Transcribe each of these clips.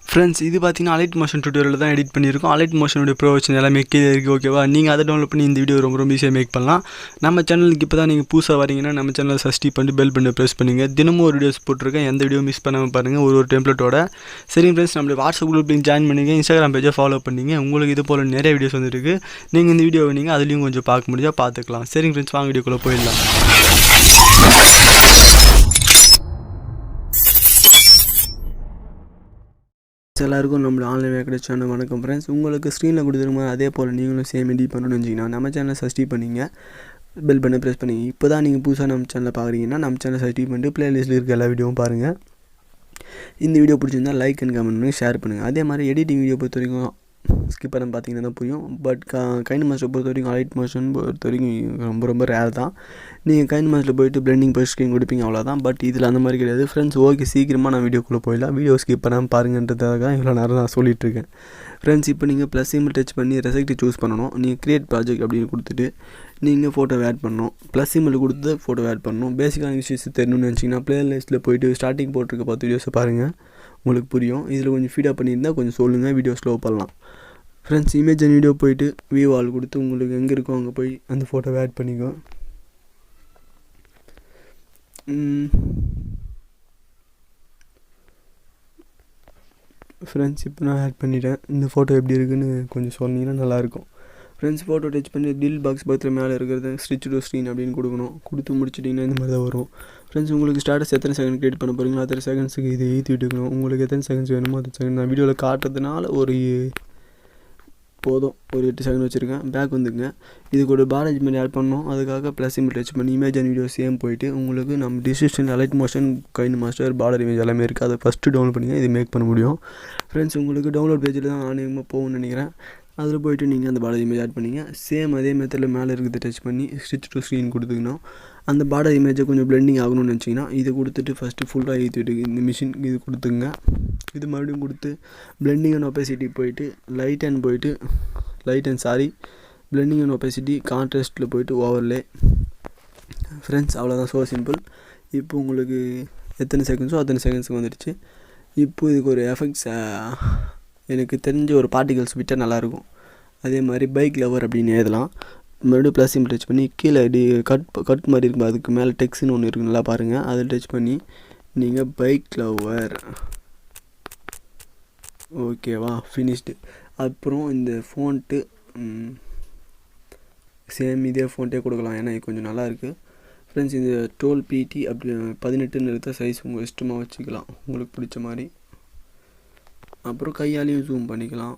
Friends இது பார்த்தீங்கன்னா allied motion tutorial தான் எடிட் பண்ணியிருக்கோம். அலைட் மோஷனுடைய ப்ரொவிஷன் எல்லாமே கீழே இருக்குது. ஓகேவா, நீங்கள் அதை டவுன்லோட் பண்ணி இந்த வீடியோ ரொம்ப ஈஸியாக மேக் பண்ணலாம். நம்ம சேனலுக்கு இப்போ தான் நீங்கள் புதுசாக வரீங்கன்னா நம்ம சேனலை சப்ஸ்கிரைப் பண்ணி பெல் பண்ணி ப்ரெஸ் பண்ணுங்கள். தினமும் ஒரு வீடியோஸ் போட்டிருக்கேன், எந்த வீடியோ மிஸ் பண்ணாமல் பாருங்கள், ஒரு டெம்ப்ளேட்டோட. சரி ஃப்ரெண்ட்ஸ், நம்மளுடைய வாட்ஸ்அப் குரூப்லையும் ஜாயின் பண்ணிங்க, இன்ஸ்டாகிராம் பேஜை ஃபாலோ பண்ணிங்க. உங்களுக்கு இது போல் நிறைய வீடியோஸ் வந்துருக்கு. நீங்கள் இந்த வீடியோவை நீங்கள் அதுலேயும் கொஞ்சம் பார்க்க முடிஞ்சால் பார்த்துக்கலாம். சரிங்க ஃப்ரெண்ட்ஸ், வாங்க வீடியோக்குள்ளே போயிடலாம். எல்லாருக்கும் நம்மளோட ஆன்லைன் வேக்கடை சேனல் வணக்கம் ஃப்ரெண்ட்ஸ். உங்களுக்கு ஸ்க்ரீனில் கொடுத்துருமா அதே போல் நீங்களும் சேம் எடிட் பண்ணணும்னு வச்சிங்கன்னா நம்ம சேனலை சப்ஸ்கிரைப் பண்ணிங்க, பெல் பண்ணி ப்ரெஸ் பண்ணிங்க. இப்போ தான் நீங்கள் புதுசாக நம்ம சேனலை பார்க்குறீங்கன்னா நம்ம சேனலை சப்ஸ்கிரைப் பண்ணிட்டு ப்ளேலிஸ்ட்டில் இருக்க எல்லா வீடியோவும் பாருங்கள். இந்த வீடியோ பிடிச்சிருந்தால் லைக் அண்ட் கமெண்ட் பண்ணி ஷேர் பண்ணுங்கள். அதே மாதிரி எடிட்டிங் வீடியோ பொறுத்த வரைக்கும் ஸ்கிப் பண்ண பார்த்தீங்கன்னா தான் புரியும். பட் கைனமாஸ்டர் பொறுத்த வரைக்கும் அலைட் மோஷன் பொறுத்த வரைக்கும் ரொம்ப ரேர் தான். நீங்கள் கைனமாஸ்டரில் போய்ட்டு பிளெண்டிங் போய் ஸ்க்ரீன் கொடுப்பீங்க, அவ்வளோதான். பட் இதில் அந்த மாதிரி கிடையாது ஃப்ரெண்ட்ஸ். ஓகே, சீக்கிரமாக நான் வீடியோக்குள்ளே போயிடலாம். வீடியோ ஸ்கிப் பண்ணாமல் பாருங்கன்றதுக்காக இவ்வளோ நேரம் நான் சொல்லிகிட்ருக்கேன் ஃப்ரெண்ட்ஸ். இப்போ நீங்கள் ப்ளஸ் சிம்பிள் டச் பண்ணி ரெசெக்ட் சூஸ் பண்ணணும். நீங்கள் க்ரியேட் ப்ராஜெக்ட் அப்படின்னு கொடுத்துட்டு நீங்கள் ஃபோட்டோ ஆட் பண்ணணும். ப்ளஸ் சிம்பிள் கொடுத்து ஃபோட்டோ ஆட் பண்ணணும். பேசிக்கான விஷயத்தை தெரியணும்னு நினச்சிங்கன்னா ப்ளேலிஸ்ட்டில் போய்ட்டு ஸ்டார்டிங் போட்டிருக்க 10 வீடியோஸை பாருங்கள், உங்களுக்கு புரியும். இதில் கொஞ்சம் ஃபீடாக பண்ணியிருந்தால் கொஞ்சம் சொல்லுங்கள், வீடியோ ஸ்லோ பண்ணலாம் ஃப்ரெண்ட்ஸ். இமேஜ் அண்ட் வீடியோ போய்ட்டு வியூ ஆல் கொடுத்து உங்களுக்கு எங்கே இருக்கோ அங்கே போய் அந்த ஃபோட்டோவை ஆட் பண்ணிக்கோ. ஃப்ரெண்ட்ஸ், இப்போ நான் ஆட் பண்ணிட்டேன். இந்த ஃபோட்டோ எப்படி இருக்குதுன்னு கொஞ்சம் சொன்னீங்கன்னா நல்லாயிருக்கும் ஃப்ரெண்ட்ஸ். ஃபோட்டோ டச் பண்ணி டில் பாக்ஸ் பக்கத்தில் மேலே இருக்கிறது ஸ்டிச் டு ஸ்க்ரீன் அப்படின்னு கொடுக்கணும். கொடுத்து முடிச்சிட்டிங்கன்னா இந்த மாதிரி தான் வரும் ஃப்ரெண்ட்ஸ். உங்களுக்கு ஸ்டாட்டஸ் எத்தனை செகண்ட் க்ரியேட் பண்ண போகிறீங்களோ அத்தனை செகண்ட்ஸுக்கு இதை ஏற்றி விட்டுக்கணும். உங்களுக்கு எத்தனை செகண்ட்ஸ் வேணுமோ அத்தனை செகண்ட் நான் வீடியோவில் காட்டுறதுனால ஒரு போதும், ஒரு 8 செகண்ட் வச்சுருக்கேன். பேக் வந்துங்க. இதுக்கு ஒரு பாரேஜ் மாதிரி ஆட் பண்ணணும். அதுக்காக ப்ளஸ் சிம்பிள் டச் பண்ணி இமேஜ் அண்ட் வீடியோ சேம் போய்ட்டு உங்களுக்கு நம்ம description Alight Motion KineMaster border image எல்லாமே இருக்குது. அதை ஃபஸ்ட்டு டவுன்லோட் பண்ணிங்க, இது மேக் பண்ண முடியும் ஃப்ரெண்ட்ஸ். உங்களுக்கு டவுன்லோட் பேஜில் தான் ஆன்லைனில் போகணும்னு நினைக்கிறேன். அதில் போய்ட்டு நீங்கள் அந்த பார்டர் இமேஜ் ஆட் பண்ணிங்க. சேம் அதே மெத்தடில் மேலே இருக்கிறத டச் பண்ணி ஸ்டிச் டு ஸ்க்ரீன் கொடுத்துக்கணும். அந்த பார்டர் இமேஜை கொஞ்சம் பிளெண்டிங் ஆகணும்னு நினச்சிங்கன்னா இதை கொடுத்துட்டு ஃபஸ்ட்டு ஃபுல்லாக ஏற்றிட்டு இந்த மிஷின் இது கொடுத்துங்க. இது மறுபடியும் கொடுத்து பிளெண்டிங் அண்ட் ஒப்பேசிட்டி போய்ட்டு லைட் அண்ட் பிளெண்டிங் அண்ட் ஒப்பேசிட்டி கான்ட்ராஸ்ட்டில் போய்ட்டு ஓவர்லே ஃப்ரெண்ட்ஸ். அவ்வளோதான், ஸோ சிம்பிள். இப்போ உங்களுக்கு எத்தனை செகண்ட்ஸோ அத்தனை செகண்ட்ஸுக்கு வந்துடுச்சு. இப்போ இதுக்கு ஒரு எஃபெக்ட்ஸ் எனக்கு தெரிஞ்ச ஒரு பார்ட்டிகல்ஸ் விட்டால் நல்லாயிருக்கும். அதே மாதிரி பைக் லவர் அப்படின்னு எழுதலாம். மறுபடியும் ப்ளஸ் சிம்பிள் டச் பண்ணி கீழே கட் மாதிரி இருக்கும், அதுக்கு மேலே டெக்ஸ்ட்னு ஒன்று இருக்குது, நல்லா பாருங்கள். அதை டச் பண்ணி நீங்கள் பைக் லவர், ஓகேவா, ஃபினிஷ்டு. அப்புறம் இந்த ஃபோன்ட்டு சேம் இதே ஃபோன்ட்டே கொடுக்கலாம், ஏன்னா இது கொஞ்சம் நல்லாயிருக்கு ஃப்ரெண்ட்ஸ். இந்த 12 PT அப்படி 18 இருக்க சைஸ் உங்கள் இஷ்டமாக வச்சுக்கலாம், உங்களுக்கு பிடிச்ச மாதிரி. அப்புறம் கையாலையும் ஜூம் பண்ணிக்கலாம்,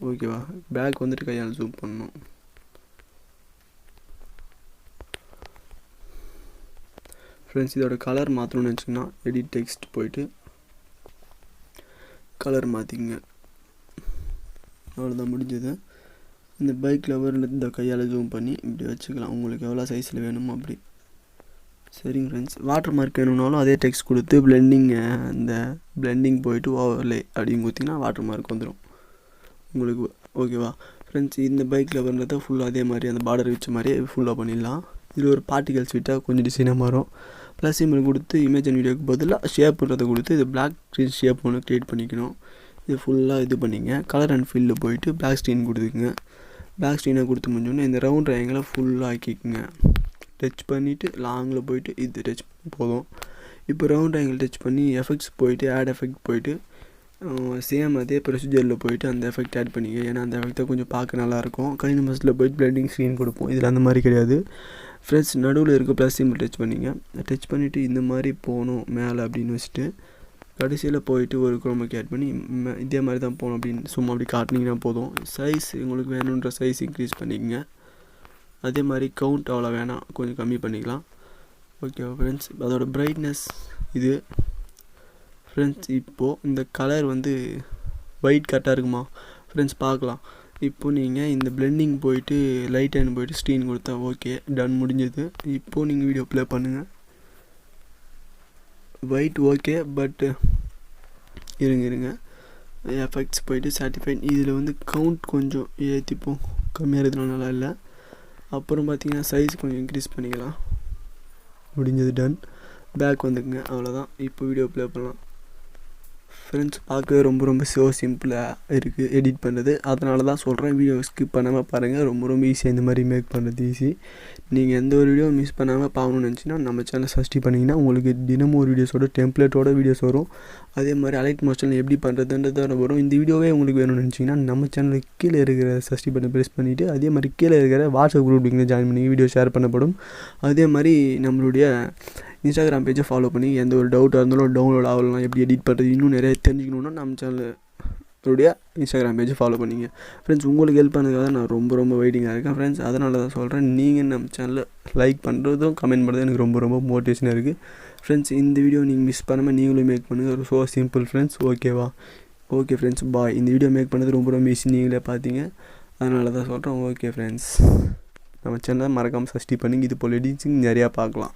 ஓகேவா. பேக் வந்துட்டு கையால் ஜூம் பண்ணணும் ஃப்ரெண்ட்ஸ். இதோட கலர் மாற்றணும்னு நினச்சிங்கன்னா எடிட் டெக்ஸ்ட் போய்ட்டு கலர் மாற்றிங்க, அவ்வளோதான், முடிஞ்சது. இந்த பைக் லவரில் இந்த கையால் ஜூம் பண்ணி இப்படி வச்சுக்கலாம், உங்களுக்கு எவ்வளோ சைஸில் வேணுமோ அப்படி. சரிங்க ஃப்ரெண்ட்ஸ். வாட்டர் மார்க் வேணும்னாலும் அதே டெக்ஸ்ட் கொடுத்து பிளெண்டிங் போய்ட்டு ஓவர்லே அப்படின்னு கொடுத்திங்கன்னா வாட்டர் மார்க் வந்துடும் உங்களுக்கு, ஓகேவா ஃப்ரெண்ட்ஸ். இந்த பைக் லவர்ன்றதை ஃபுல்லாக அதே மாதிரி அந்த பார்டர் வச்ச மாதிரியே ஃபுல்லாக பண்ணிடலாம். இதில் ஒரு பார்ட்டிகல்ஸ் விட்டால் கொஞ்சம் டிசைனாக மாறும். ப்ளஸ் சிம்பிள் கொடுத்து இமேஜ் அண்ட் வீடியோக்கு பதிலாக ஷேப்புன்றதை கொடுத்து இது பிளாக் ஸ்க்ரீன் ஷேப் ஒன்று க்ரியேட் பண்ணிக்கணும். இது ஃபுல்லாக இது பண்ணிங்க. கலர் அண்ட் ஃபில்லில் போய்ட்டு பிளாக் ஸ்க்ரீன் கொடுத்துக்குங்க. பிளாக் ஸ்க்ரீனை கொடுத்து முடிஞ்சோடனே இந்த ரவுண்ட் ட்ரையாங்கிளை ஃபுல்லாக ஆக்கிக்குங்க. டச் பண்ணிவிட்டு லாங்கில் போய்ட்டு இது டச் போதும். இப்போ ரவுண்ட் ட்ரையாங்கிள் டச் பண்ணி எஃபெக்ட்ஸ் போய்ட்டு ஆட் எஃபெக்ட் போய்ட்டு சேம் அதே ப்ரொசீஜரில் போய்ட்டு அந்த எஃபெக்ட் ஆட் பண்ணிங்க, ஏன்னா அந்த எஃபெக்ட்டை கொஞ்சம் பார்க்க நல்லாயிருக்கும். கைனமாஸ்டரில் போய்ட்டு பிளெண்டிங் ஸ்க்ரீன் கொடுப்போம், இதில் அந்த மாதிரி கிடையாது ஃப்ரெண்ட்ஸ். நடுவில் இருக்க ப்ளஸ் சிம்பிள் டச் பண்ணிங்க. டச் பண்ணிவிட்டு இந்த மாதிரி போகணும் மேலே அப்படின்னு வச்சுட்டு கடைசியில் போயிட்டு ஒரு குரோமாக்கி ஆட் பண்ணி இதே மாதிரி தான் போகணும் அப்படின்னு சும்மா அப்படி காட்டினீங்கன்னா போதும். சைஸ் உங்களுக்கு வேணுன்ற சைஸ் இன்க்ரீஸ் பண்ணிக்கங்க. அதே மாதிரி கவுண்ட் அவ்வளோ வேணாம், கொஞ்சம் கம்மி பண்ணிக்கலாம், ஓகேவா ஃப்ரெண்ட்ஸ். அதோட பிரைட்னஸ் இது ஃப்ரெண்ட்ஸ். இப்போது இந்த கலர் வந்து ஒயிட் கரெக்டாக இருக்குமா ஃப்ரெண்ட்ஸ், பார்க்கலாம். இப்போது நீங்கள் இந்த பிளெண்டிங் போய்ட்டு லைட் அண்ட் போய்ட்டு ஸ்க்ரீன் கொடுத்தா ஓகே, டன், முடிஞ்சது. இப்போது நீங்கள் வீடியோ ப்ளே பண்ணுங்கள். ஒயிட் ஓகே, பட் இருங்க எஃபெக்ட்ஸ் போய்ட்டு சாட்டிஃபைட். இதில் வந்து கவுண்ட் கொஞ்சம் ஏற்றிப்போம், கம்மியாக இருக்கிறதுனால நல்லா இல்லை. அப்புறம் பார்த்தீங்கன்னா சைஸ் கொஞ்சம் இன்க்ரீஸ் பண்ணிக்கலாம். முடிஞ்சது டன். பேக் வந்துக்குங்க, அவ்வளோதான். இப்போ வீடியோ ப்ளே பண்ணலாம். ஃப்ரெண்ட்ஸ் பார்க்கவே ரொம்ப சிம்பிளாக இருக்குது எடிட் பண்ணுறது. அதனால தான் சொல்கிறேன், வீடியோ ஸ்கிப் பண்ணாமல் பாருங்கள். ரொம்ப ஈஸியாக இந்த மாதிரி மேக் பண்ணுறது ஈஸி. நீங்கள் எந்த ஒரு வீடியோ மிஸ் பண்ணாமல் பார்க்கணுன்னு நினச்சிங்கன்னா நம்ம சேனலை சப்ஸ்கிரைப் பண்ணிங்கன்னா உங்களுக்கு தினமும் ஒரு வீடியோஸோட டெம்ப்ளேட்டோட வீடியோஸ் வரும். அதே மாதிரி அலைட் மோஷனில் எப்படி பண்ணுறதுன்றது வரும். இந்த வீடியோவே உங்களுக்கு வேணும்னு நினச்சிங்கன்னா நம்ம சேனலுக்கு கீழே இருக்கிற சப்ஸ்கிரைப் பண்ணி ப்ரெஸ் பண்ணிவிட்டு அதே மாதிரி கீழே இருக்கிற வாட்ஸ்அப் குரூப் லிங்கில் ஜாயின் பண்ணி வீடியோ ஷேர் பண்ணப்படும். அதே மாதிரி நம்மளுடைய இன்ஸ்டாகிராம் பேஜை ஃபாலோ பண்ணி எந்த ஒரு டவுட்டாக இருந்தாலும் டவுன்லோட் ஆகலாம், எப்படி எடிட் பண்ணுறது இன்னும் நிறைய தெரிஞ்சுக்கணுன்னா நம்ம சேனலுடைய இன்ஸ்டாகிராம் பேஜை ஃபாலோ பண்ணிங்க. ஃப்ரெண்ட்ஸ் உங்களுக்கு ஹெல்ப் பண்ணதுக்காக நான் ரொம்ப வெயிட்டிங்காக இருக்கேன் ஃப்ரெண்ட்ஸ். அதனால தான் சொல்கிறேன், நீங்கள் நம்ம சேனலில் லைக் பண்ணுறதும் கமெண்ட் பண்ணுறதும் எனக்கு ரொம்ப மோட்டிவேஷனாக இருக்குது ஃப்ரெண்ட்ஸ். இந்த வீடியோ நீங்கள் மிஸ் பண்ணாமல் நீங்களும் மேக் பண்ணுங்கள். So simple friends. ஓகேவா? ஓகே ஃப்ரெண்ட்ஸ், பாய். இந்த வீடியோ மேக் பண்ணது ரொம்ப ஈஸி, நீங்களே பார்த்தீங்க. அதனால தான் சொல்கிறேன். ஓகே ஃப்ரெண்ட்ஸ், நம்ம சேனலை மறக்காமல் சப்ஸ்கிரைப் பண்ணுங்க. இது போல் எடிட்டிங் நிறையா பார்க்கலாம்.